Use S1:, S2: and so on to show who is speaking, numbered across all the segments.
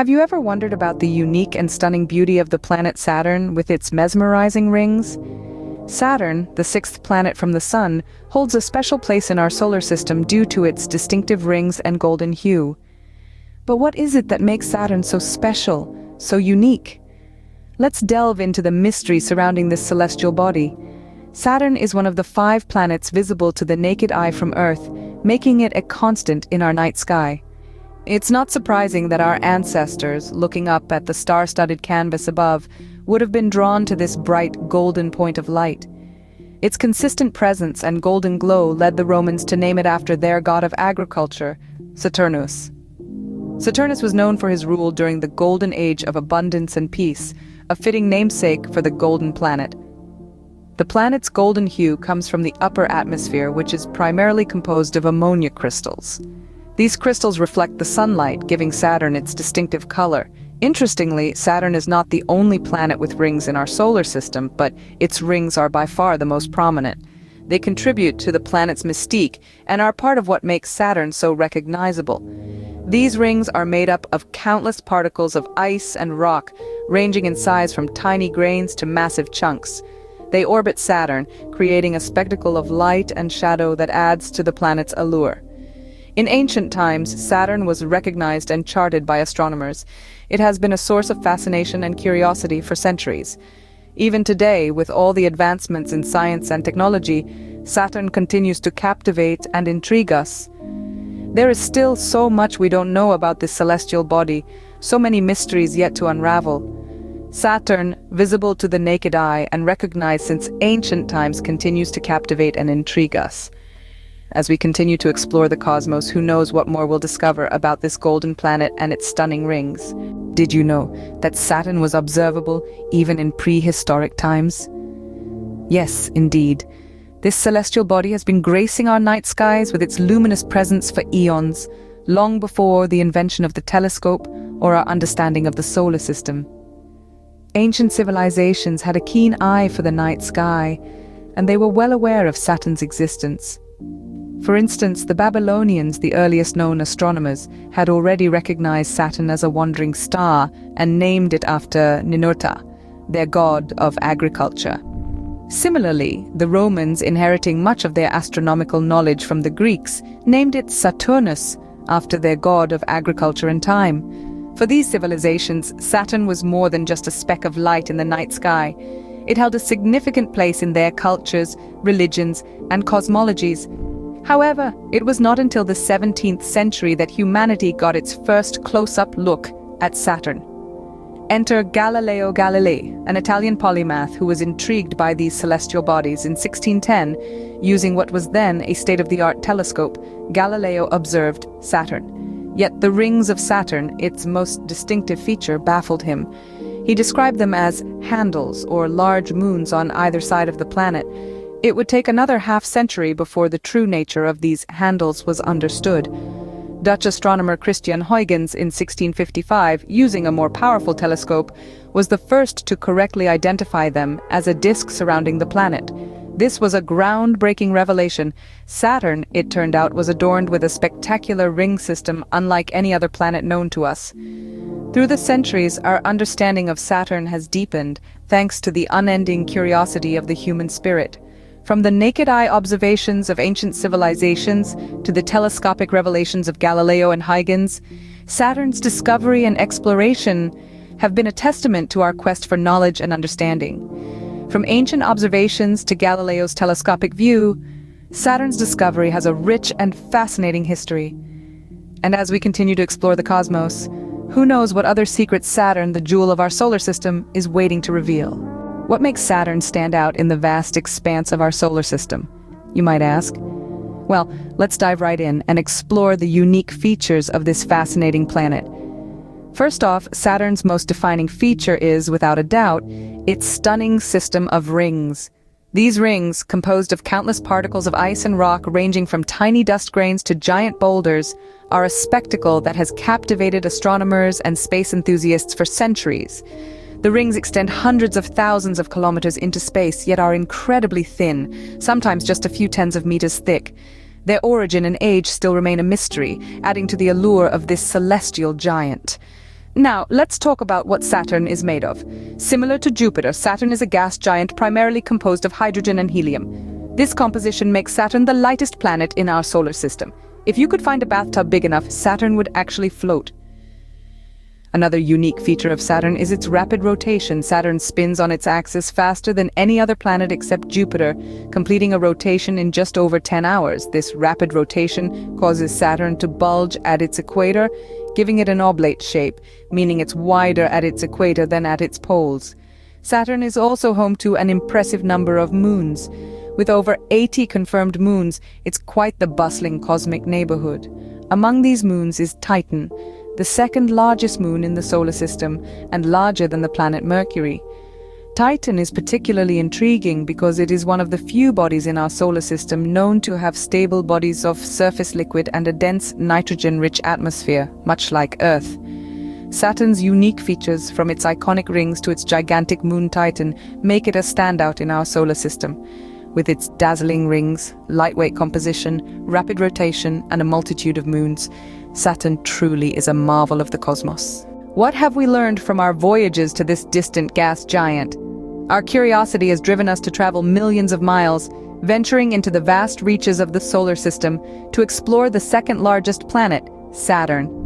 S1: Have you ever wondered about the unique and stunning beauty of the planet Saturn with its mesmerizing rings? Saturn, the sixth planet from the Sun, holds a special place in our solar system due to its distinctive rings and golden hue. But what is it that makes Saturn so special, so unique? Let's delve into the mystery surrounding this celestial body. Saturn is one of the 5 planets visible to the naked eye from Earth, making it a constant in our night sky. It's not surprising that our ancestors, looking up at the star-studded canvas above, would have been drawn to this bright golden point of light. Its consistent presence and golden glow led the Romans to name it after their god of agriculture, Saturnus. Saturnus was known for his rule during the golden age of abundance and peace, a fitting namesake for the golden planet. The planet's golden hue comes from the upper atmosphere, which is primarily composed of ammonia crystals. These crystals reflect the sunlight, giving Saturn its distinctive color. Interestingly, Saturn is not the only planet with rings in our solar system, but its rings are by far the most prominent. They contribute to the planet's mystique and are part of what makes Saturn so recognizable. These rings are made up of countless particles of ice and rock, ranging in size from tiny grains to massive chunks. They orbit Saturn, creating a spectacle of light and shadow that adds to the planet's allure. In ancient times, Saturn was recognized and charted by astronomers. It has been a source of fascination and curiosity for centuries. Even today, with all the advancements in science and technology, Saturn continues to captivate and intrigue us. There is still so much we don't know about this celestial body, so many mysteries yet to unravel. Saturn, visible to the naked eye and recognized since ancient times, continues to captivate and intrigue us. As we continue to explore the cosmos, who knows what more we'll discover about this golden planet and its stunning rings. Did you know that Saturn was observable even in prehistoric times? Yes, indeed. This celestial body has been gracing our night skies with its luminous presence for eons, long before the invention of the telescope or our understanding of the solar system. Ancient civilizations had a keen eye for the night sky, and they were well aware of Saturn's existence. For instance, the Babylonians, the earliest known astronomers, had already recognized Saturn as a wandering star and named it after Ninurta, their god of agriculture. Similarly, the Romans, inheriting much of their astronomical knowledge from the Greeks, named it Saturnus, after their god of agriculture and time. For these civilizations, Saturn was more than just a speck of light in the night sky. It held a significant place in their cultures, religions, and cosmologies. However, it was not until the 17th century that humanity got its first close-up look at Saturn. Enter Galileo Galilei, an Italian polymath who was intrigued by these celestial bodies. In 1610, using what was then a state-of-the-art telescope, Galileo observed Saturn. Yet the rings of Saturn, its most distinctive feature, baffled him. He described them as handles, or large moons on either side of the planet. It would take another half-century before the true nature of these handles was understood. Dutch astronomer Christian Huygens in 1655, using a more powerful telescope, was the first to correctly identify them as a disk surrounding the planet. This was a groundbreaking revelation. Saturn, it turned out, was adorned with a spectacular ring system unlike any other planet known to us. Through the centuries, our understanding of Saturn has deepened, thanks to the unending curiosity of the human spirit. From the naked-eye observations of ancient civilizations to the telescopic revelations of Galileo and Huygens, Saturn's discovery and exploration have been a testament to our quest for knowledge and understanding. From ancient observations to Galileo's telescopic view, Saturn's discovery has a rich and fascinating history. And as we continue to explore the cosmos, who knows what other secrets Saturn, the jewel of our solar system, is waiting to reveal. What makes Saturn stand out in the vast expanse of our solar system, you might ask? Well, let's dive right in and explore the unique features of this fascinating planet. First off, Saturn's most defining feature is, without a doubt, its stunning system of rings. These rings, composed of countless particles of ice and rock ranging from tiny dust grains to giant boulders, are a spectacle that has captivated astronomers and space enthusiasts for centuries. The rings extend hundreds of thousands of kilometers into space, yet are incredibly thin, sometimes just a few tens of meters thick. Their origin and age still remain a mystery, adding to the allure of this celestial giant. Now, let's talk about what Saturn is made of. Similar to Jupiter, Saturn is a gas giant primarily composed of hydrogen and helium. This composition makes Saturn the lightest planet in our solar system. If you could find a bathtub big enough, Saturn would actually float. Another unique feature of Saturn is its rapid rotation. Saturn spins on its axis faster than any other planet except Jupiter, completing a rotation in just over 10 hours. This rapid rotation causes Saturn to bulge at its equator, giving it an oblate shape, meaning it's wider at its equator than at its poles. Saturn is also home to an impressive number of moons. With over 80 confirmed moons, it's quite the bustling cosmic neighborhood. Among these moons is Titan, the second largest moon in the solar system and larger than the planet Mercury. Titan is particularly intriguing because it is one of the few bodies in our solar system known to have stable bodies of surface liquid and a dense nitrogen-rich atmosphere, much like Earth. Saturn's unique features, from its iconic rings to its gigantic moon Titan, make it a standout in our solar system. With its dazzling rings, lightweight composition, rapid rotation, and a multitude of moons, Saturn truly is a marvel of the cosmos. What have we learned from our voyages to this distant gas giant? Our curiosity has driven us to travel millions of miles, venturing into the vast reaches of the solar system to explore the second largest planet, Saturn.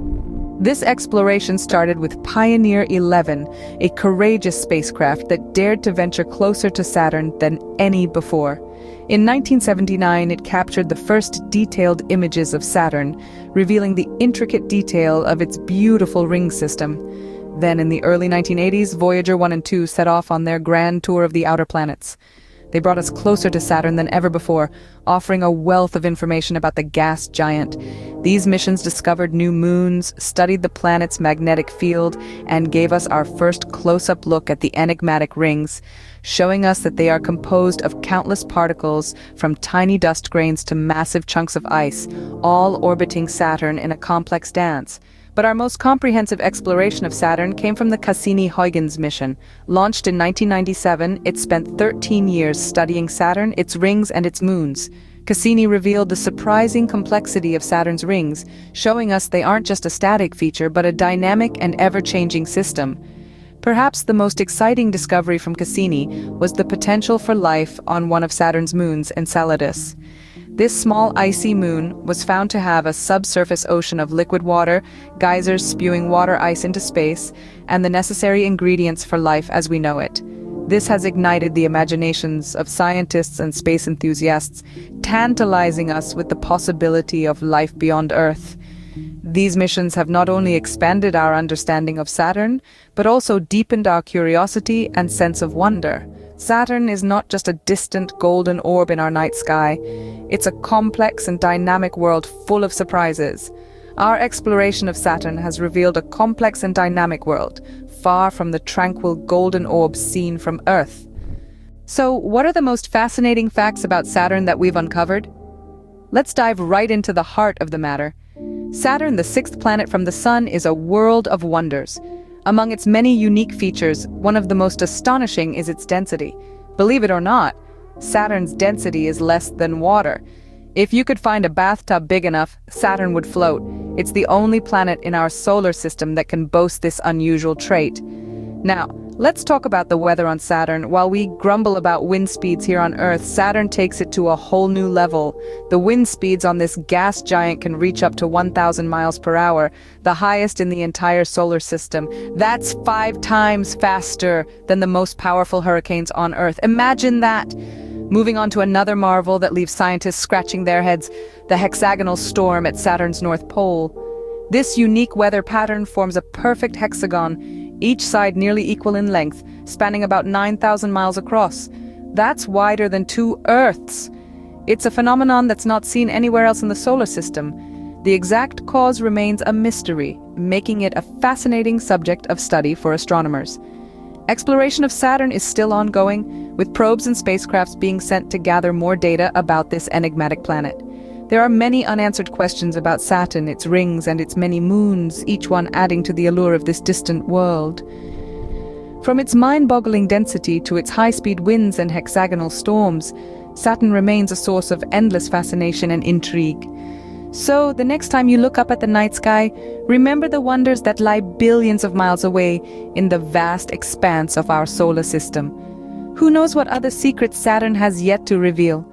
S1: This exploration started with Pioneer 11, a courageous spacecraft that dared to venture closer to Saturn than any before. In 1979, it captured the first detailed images of Saturn, revealing the intricate detail of its beautiful ring system. Then in the early 1980s, Voyager 1 and 2 set off on their grand tour of the outer planets. They brought us closer to Saturn than ever before, offering a wealth of information about the gas giant. These missions discovered new moons, studied the planet's magnetic field, and gave us our first close-up look at the enigmatic rings, showing us that they are composed of countless particles, from tiny dust grains to massive chunks of ice, all orbiting Saturn in a complex dance. But our most comprehensive exploration of Saturn came from the Cassini-Huygens mission. Launched in 1997, it spent 13 years studying Saturn, its rings, and its moons. Cassini revealed the surprising complexity of Saturn's rings, showing us they aren't just a static feature but a dynamic and ever-changing system. Perhaps the most exciting discovery from Cassini was the potential for life on one of Saturn's moons, Enceladus. This small icy moon was found to have a subsurface ocean of liquid water, geysers spewing water ice into space, and the necessary ingredients for life as we know it. This has ignited the imaginations of scientists and space enthusiasts, tantalizing us with the possibility of life beyond Earth. These missions have not only expanded our understanding of Saturn, but also deepened our curiosity and sense of wonder. Saturn is not just a distant golden orb in our night sky. It's a complex and dynamic world full of surprises. Our exploration of Saturn has revealed a complex and dynamic world, far from the tranquil golden orb seen from Earth. So, what are the most fascinating facts about Saturn that we've uncovered? Let's dive right into the heart of the matter. Saturn, the sixth planet from the Sun, is a world of wonders. Among its many unique features, one of the most astonishing is its density. Believe it or not, Saturn's density is less than water. If you could find a bathtub big enough, Saturn would float. It's the only planet in our solar system that can boast this unusual trait. Now, let's talk about the weather on Saturn. While we grumble about wind speeds here on Earth, Saturn takes it to a whole new level. The wind speeds on this gas giant can reach up to 1,000 miles per hour, the highest in the entire solar system. That's 5 times faster than the most powerful hurricanes on Earth. Imagine that! Moving on to another marvel that leaves scientists scratching their heads, the hexagonal storm at Saturn's North Pole. This unique weather pattern forms a perfect hexagon, each side nearly equal in length, spanning about 9,000 miles across. That's wider than 2 Earths. It's a phenomenon that's not seen anywhere else in the solar system. The exact cause remains a mystery, making it a fascinating subject of study for astronomers. Exploration of Saturn is still ongoing, with probes and spacecrafts being sent to gather more data about this enigmatic planet. There are many unanswered questions about Saturn, its rings, and its many moons, each one adding to the allure of this distant world. From its mind-boggling density to its high-speed winds and hexagonal storms, Saturn remains a source of endless fascination and intrigue. So, the next time you look up at the night sky, remember the wonders that lie billions of miles away in the vast expanse of our solar system. Who knows what other secrets Saturn has yet to reveal?